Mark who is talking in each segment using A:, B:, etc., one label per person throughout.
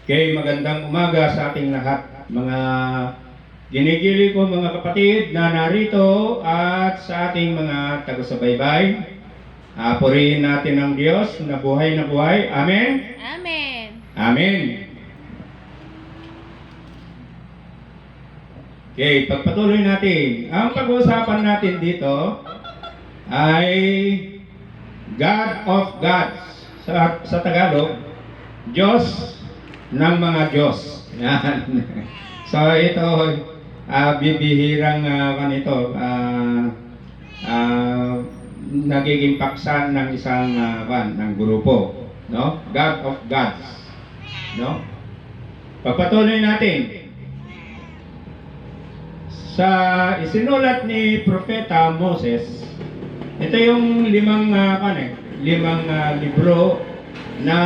A: Okay, magandang umaga sa ating lahat, mga ginigili ko mga kapatid na narito at sa ating mga taga-subaybay. Purihin natin ang Diyos na buhay na buhay. Amen?
B: Amen.
A: Amen. Okay, pagpatuloy natin. Ang pag-uusapan natin dito ay God of Gods. Sa Tagalog, Diyos ng mga Diyos. Yan. So ito, bibihirang nagiging paksa ng isang ng grupo, no? God of Gods, no? Pagpatuloy natin sa isinulat ni Propeta Moses. Ito yung limang libro na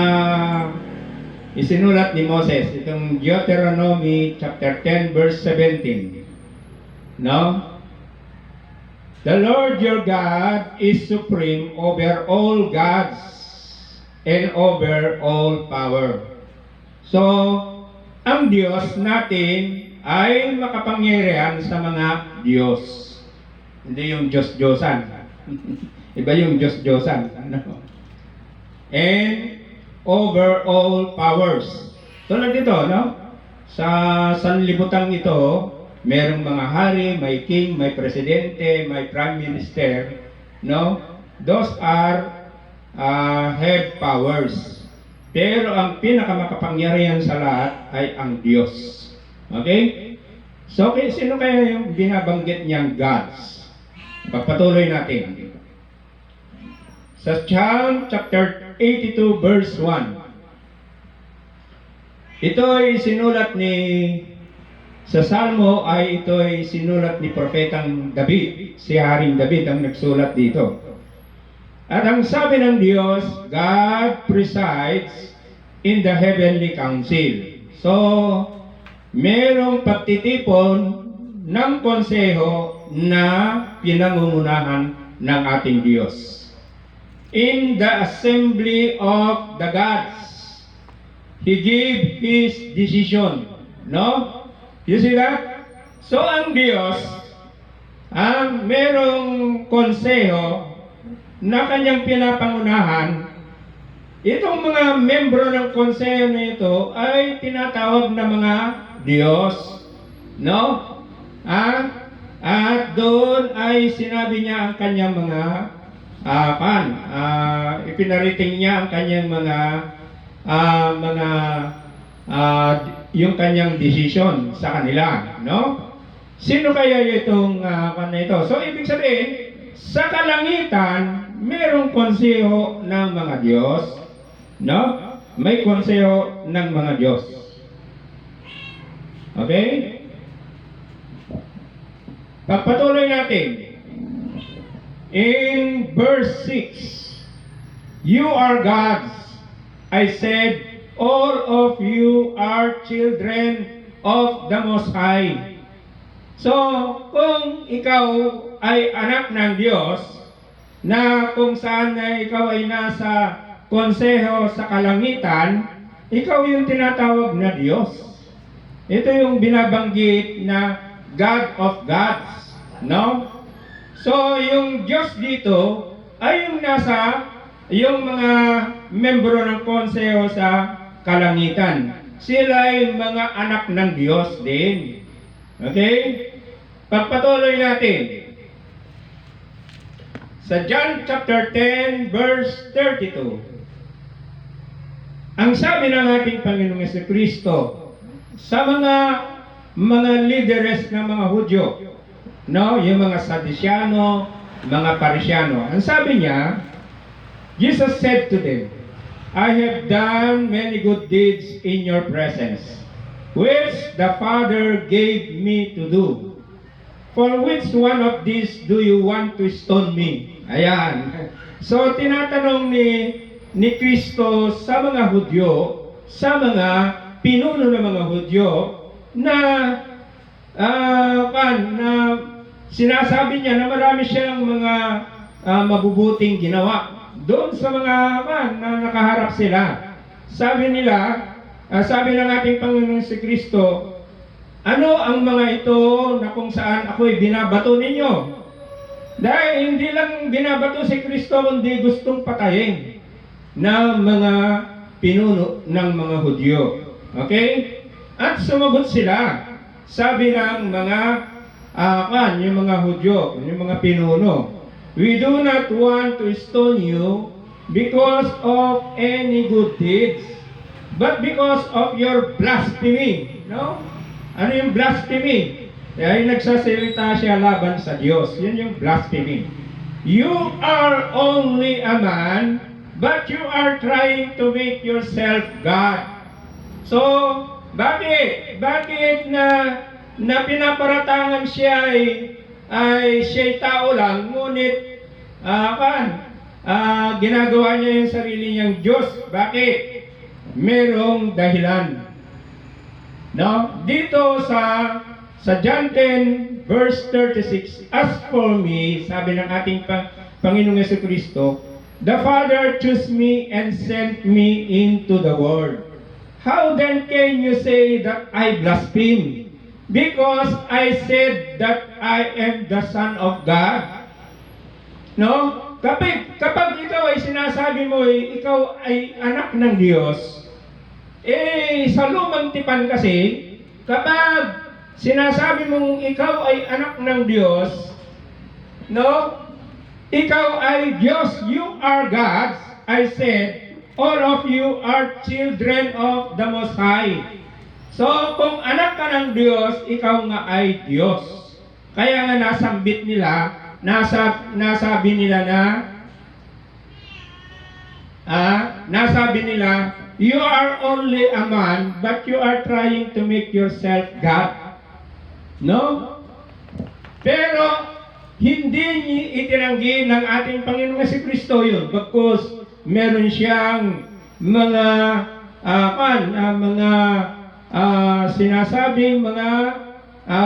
A: isinulat ni Moses, itong Deuteronomy chapter 10 verse 17. No? The Lord your God is supreme over all gods and over all power. So, ang Diyos natin ay makapangyarihan sa mga Diyos. Hindi yung Diyos-Diyosan. Iba yung Diyos-Diyosan. Ano? And over all powers. Tulad dito, no? Sa sanlibutan ito, merong mga hari, may king, may presidente, may prime minister, no? Those are head powers. Pero ang pinakamakapangyarihan sa lahat ay ang Diyos. Okay? So, sino kaya yung binabanggit niyang gods? Pagpatuloy natin. Sa Psalm chapter 82 verse 1. Ito ay sinulat sa Salmo ay ito ay sinulat ni Propetang David. Si Haring David ang nagsulat dito. At ang sabi ng Diyos, God presides in the heavenly council. So, merong pagtitipon ng konseho na pinangungunahan ng ating Diyos. In the assembly of the gods, He gave His decision. No? You see that? So, ang Diyos, merong konseho na kanyang pinapangunahan. Itong mga membro ng konseho na ito ay tinatawag na mga Diyos. No? At doon ay sinabi niya ang kanyang mga ipinarating niya ang kanyang yung kanyang decision sa kanila, no? Sino kaya itong ito? So ibig sabihin, sa kalangitan merong konseho ng mga Diyos, no? May konseho ng mga Diyos. Okay? Pagpatuloy natin. In verse 6, you are gods. I said, all of you are children of the Most High. So, kung ikaw ay anak ng Diyos, na kung saan na ikaw ay nasa konseho sa kalangitan, ikaw yung tinatawag na Diyos. Ito yung binabanggit na God of Gods. No? So, yung Diyos dito ay yung mga membro ng konseho sa kalangitan. Sila ay mga anak ng Diyos din. Okay? Pagpatuloy natin. Sa John chapter 10 verse 32. Ang sabi ng ating Panginoong Jesucristo sa mga leaders ng mga Hudyo, no, yung mga Saduceano, mga Parisiano. Ang sabi niya, Jesus said to them, I have done many good deeds in your presence, which the Father gave me to do. For which one of these do you want to stone me? Ayan. So, tinatanong ni Kristo sa mga Hudyo, sa mga pinuno ng mga Hudyo, na sinasabi niya na marami siyang mga mabubuting ginawa. Doon sa mga na nakaharap sila, sabi nila, sabi ng ating Panginoon si Kristo, ano ang mga ito na kung saan ako'y binabato ninyo? Dahil hindi lang binabato si Kristo, kundi gustong patayin ng mga pinuno ng mga Hudyo. Okay? At sumagot sila. Sabi ng mga yung mga Hudyo, yung mga pinuno, we do not want to stone you because of any good deeds, but because of your blasphemy. No? Ano yung blasphemy? Ay nagsasalita siya laban sa Diyos. Yun yung blasphemy. You are only a man, but you are trying to make yourself God. So, bakit? Bakit na pinaparatangan siya ay siya'y tao lang, ngunit ginagawa niya yung sarili niyang Diyos. Bakit? Merong dahilan. No? Dito sa John 10 verse 36, as for me, sabi ng ating Panginoong Jesucristo, the Father chose me and sent me into the world. How then can you say that I blaspheme? Because I said that I am the Son of God. No? Kapag ikaw ay sinasabi mo ikaw ay anak ng Diyos, sa lumang tipan kasi, kapag sinasabi mong ikaw ay anak ng Diyos, no? Ikaw ay Diyos, you are gods. I said, all of you are children of the Most High. So, kung anak ka ng Diyos, ikaw nga ay Diyos. Kaya nga nasambit nila, nasabi nila, you are only a man, but you are trying to make yourself God. No? Pero, hindi itinanggi ng ating Panginoong si Kristo yun. Bagkus, meron siyang mga sinasabing mga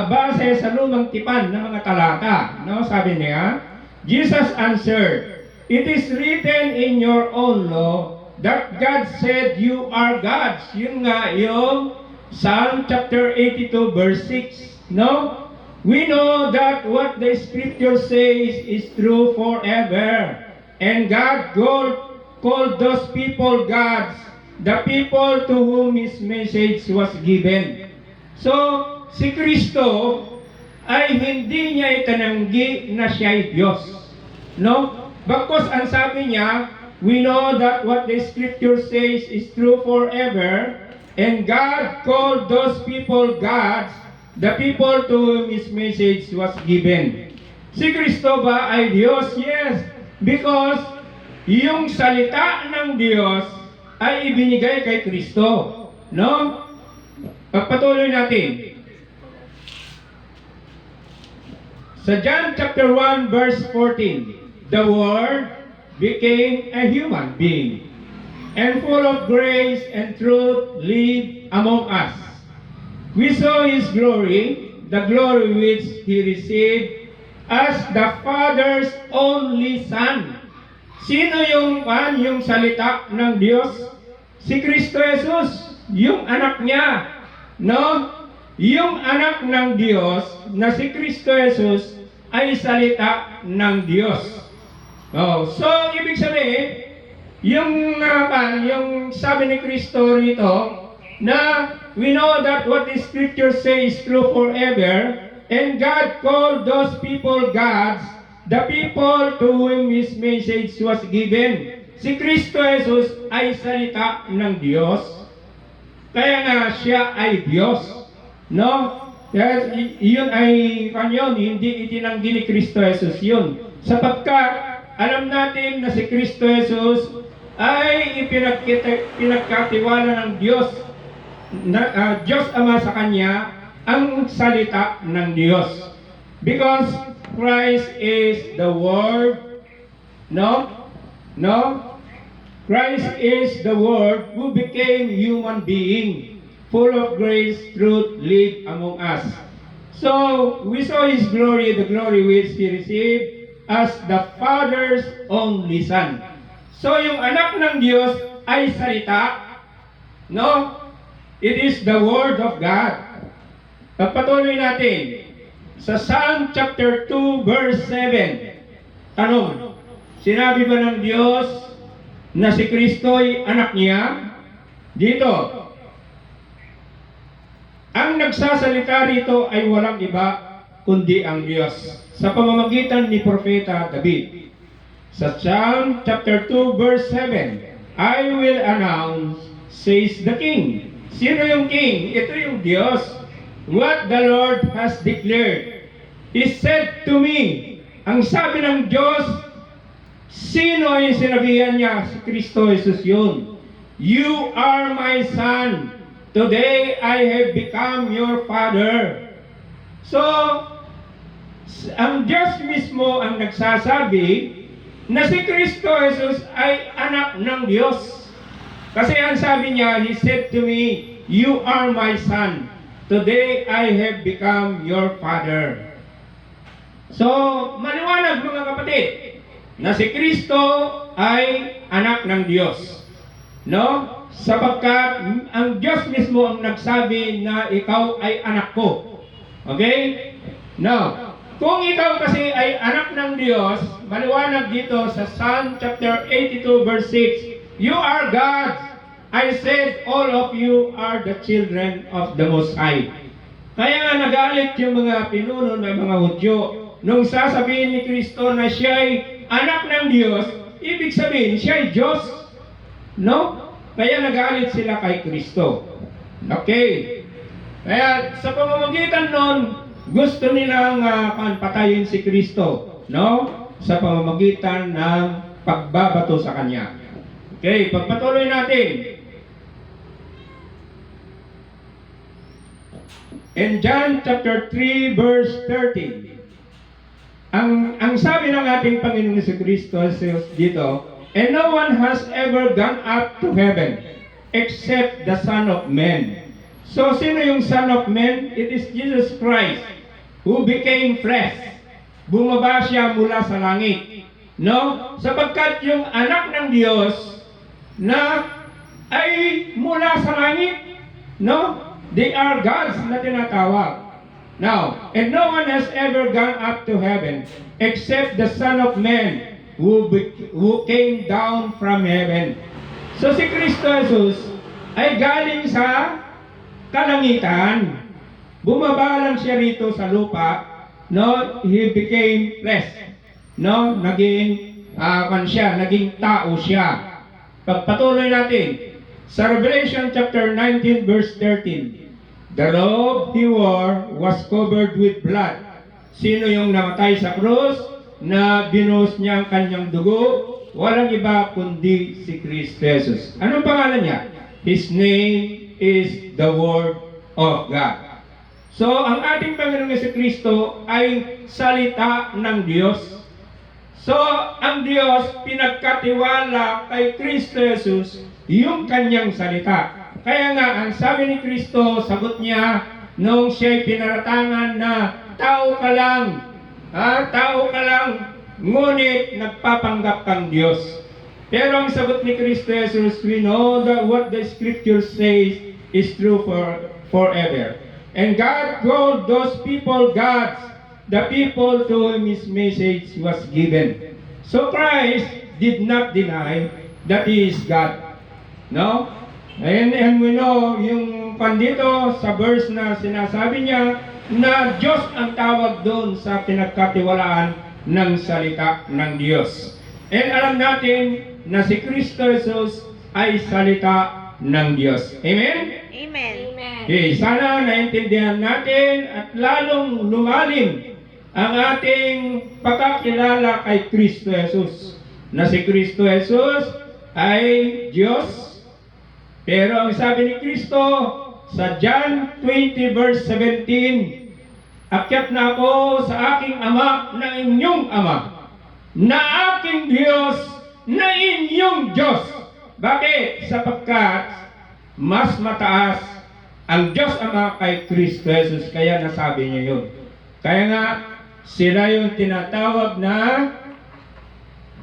A: base sa lumang tipan ng mga talata. No? Sabi niya, Jesus answered, it is written in your own law that God said you are gods. Yun nga yung Psalm chapter 82 verse 6. No? We know that what the scripture says is true forever. And God called those people gods, the people to whom His message was given. So, si Kristo ay hindi niya itinanggi na siya ay Diyos. No? Bagkus ang sabi niya, we know that what the scripture says is true forever, and God called those people gods, the people to whom His message was given. Si Kristo ba ay Diyos? Yes, because yung salita ng Diyos ay ibinigay kay Kristo. No? Pagpatuloy natin. Sa John chapter 1 verse 14, the Word became a human being, and full of grace and truth lived among us. We saw His glory, the glory which He received as the Father's only Son. Sino yung salita ng Diyos? Si Kristo Jesus, yung anak niya. No? Yung anak ng Diyos na si Kristo Jesus ay salita ng Diyos. Oh, so ibig sabihin, yung sabi ni Kristo rito na we know that what the scripture says is true forever, and God called those people gods, the people to whom His message was given. Si Kristo Jesus ay salita ng Diyos, kaya nga siya ay Diyos. No? Kaya yun ay hindi itinanggi ni Kristo Jesus yun. Sapagkat alam natin na si Kristo Jesus ay pinagkatiwala ng Diyos, Diyos Ama sa Kanya, ang salita ng Diyos. Because Christ is the Word. No? Christ is the Word who became human being, full of grace, truth, lived among us. So, we saw His glory, the glory which He received as the Father's only Son. So, yung anak ng Diyos ay salita, no? It is the Word of God. Pagpatuloy natin sa Psalm chapter 2 verse 7. Tanong, sinabi ba ng Diyos na si Kristo'y anak niya? Dito, ang nagsasalita rito ay walang iba kundi ang Diyos sa pamamagitan ni Propeta David. Sa Psalm chapter 2 verse 7, I will announce, says the King. Sino yung King? Ito yung Diyos. What the Lord has declared. He said to me, ang sabi ng Diyos, sino yung sinabihan niya? Si Kristo Jesus yun. You are my son. Today I have become your father. So, ang Diyos mismo ang nagsasabi na si Kristo Jesus ay anak ng Diyos. Kasi ang sabi niya, He said to me, you are my son. Today I have become your father. So, maliwanag mga kapatid, na si Kristo ay anak ng Diyos. No? Sapagkat ang Diyos mismo ang nagsabi na ikaw ay anak ko. Okay? Now, kung ikaw kasi ay anak ng Diyos, maliwanag dito sa Psalm chapter 82 verse 6, you are God's. I said all of you are the children of the Most High. Kaya nga nagalit yung mga pinuno ng mga Hudyo nung sasabihin ni Kristo na siya ay anak ng Diyos, ibig sabihin siya ay Diyos. No? Kaya nagalit sila kay Kristo. Okay. Kaya sa pamamagitan nun, gusto nilang patayin si Kristo, no? Sa pamamagitan ng pagbabato sa Kanya. Okay, pagpatuloy natin. In John chapter 3 verse 13, ang sabi ng ating Panginoon si Kristo dito, and no one has ever gone up to heaven except the Son of Man. So, sino yung Son of Man? It is Jesus Christ who became flesh. Bumaba siya mula sa langit. No? Sapagkat yung anak ng Diyos na ay mula sa langit, no? They are gods na tinatawag. Now, and no one has ever gone up to heaven except the Son of Man who came down from heaven. So si Kristo Jesus ay galing sa kalangitan. Bumaba lang siya rito sa lupa, no? He became flesh. No? Naging naging tao siya. Pagpatuloy natin sa Revelation chapter 19 verse 13. The robe he wore was covered with blood. Sino yung namatay sa krus na binuhos niya ang kanyang dugo? Walang iba kundi si Kristo Jesus. Anong pangalan niya? His name is the Word of God. So, ang ating Panginoong Jesucristo ay salita ng Diyos. So, ang Diyos pinagkatiwala kay Kristo Jesus yung kanyang salita. Kaya nga, ang sabi ni Kristo, sagot niya, nung siya'y pinaratangan na tao ka lang, ngunit nagpapanggap kang Diyos. Pero ang sagot ni Kristo Jesus, we know that what the Scripture says is true forever. And God called those people gods, the people to whom His message was given. So Christ did not deny that He is God. No? And we know, yung pandito sa verse na sinasabi niya, na Diyos ang tawag doon sa pinagkatiwalaan ng salita ng Diyos. And alam natin na si Kristo Jesus ay salita ng Diyos. Amen?
B: Amen.
A: Okay, sana naintindihan natin at lalong lumalim ang ating pagkakilala kay Kristo Jesus. Na si Kristo Jesus ay Diyos. Pero ang sabi ni Kristo sa John 20 verse 17, akyat na ako sa aking Ama na inyong Ama, na aking Diyos na inyong Diyos. Bakit? Sapagkat mas mataas ang Diyos Ama kay Kristo Jesus, kaya nasabi niya yun. Kaya nga, sila yung tinatawag na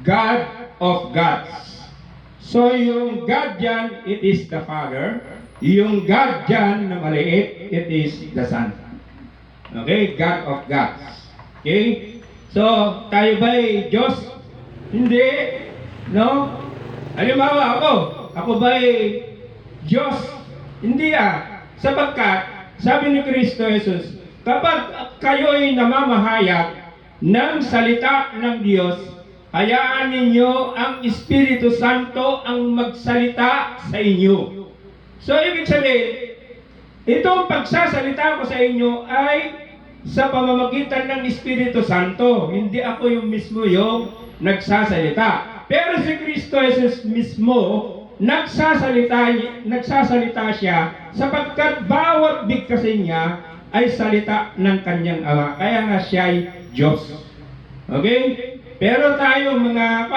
A: God of gods. So yung God dyan, it is the Father. Yung God dyan na maliit, it is the Son. Okay? God of gods. Okay? So, tayo ba'y Diyos? Hindi. No? Halimbawa ako ba'y Diyos? Hindi Sapagkat, sabi ni Kristo Jesus, kapag kayo'y namamahayag ng salita ng Diyos, hayaan ninyo ang Espiritu Santo ang magsalita sa inyo. So, ibig sabihin, itong pagsasalita ko sa inyo ay sa pamamagitan ng Espiritu Santo. Hindi ako yung mismo yung nagsasalita. Pero si Kristo Jesus mismo, nagsasalita siya sapagkat bawat bigkasin niya ay salita ng kanyang Ama. Kaya nga siya ay Diyos. Okay? Pero tayo mga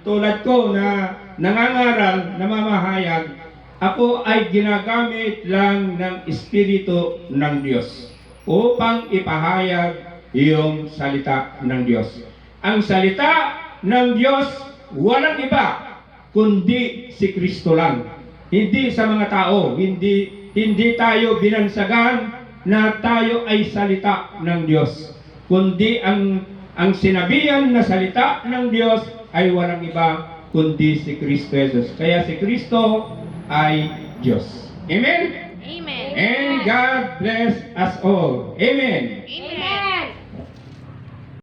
A: tulad ko na nangangaral, namamahayag, ako ay ginagamit lang ng Espiritu ng Diyos upang ipahayag yung salita ng Diyos. Ang salita ng Diyos, walang iba, kundi si Kristo lang. Hindi sa mga tao, hindi tayo binansagan na tayo ay salita ng Diyos. Kundi ang sinabihan na salita ng Diyos ay walang iba, kundi si Kristo Jesus. Kaya si Kristo ay Diyos. Amen?
B: Amen.
A: And God bless us all. Amen.
B: Amen.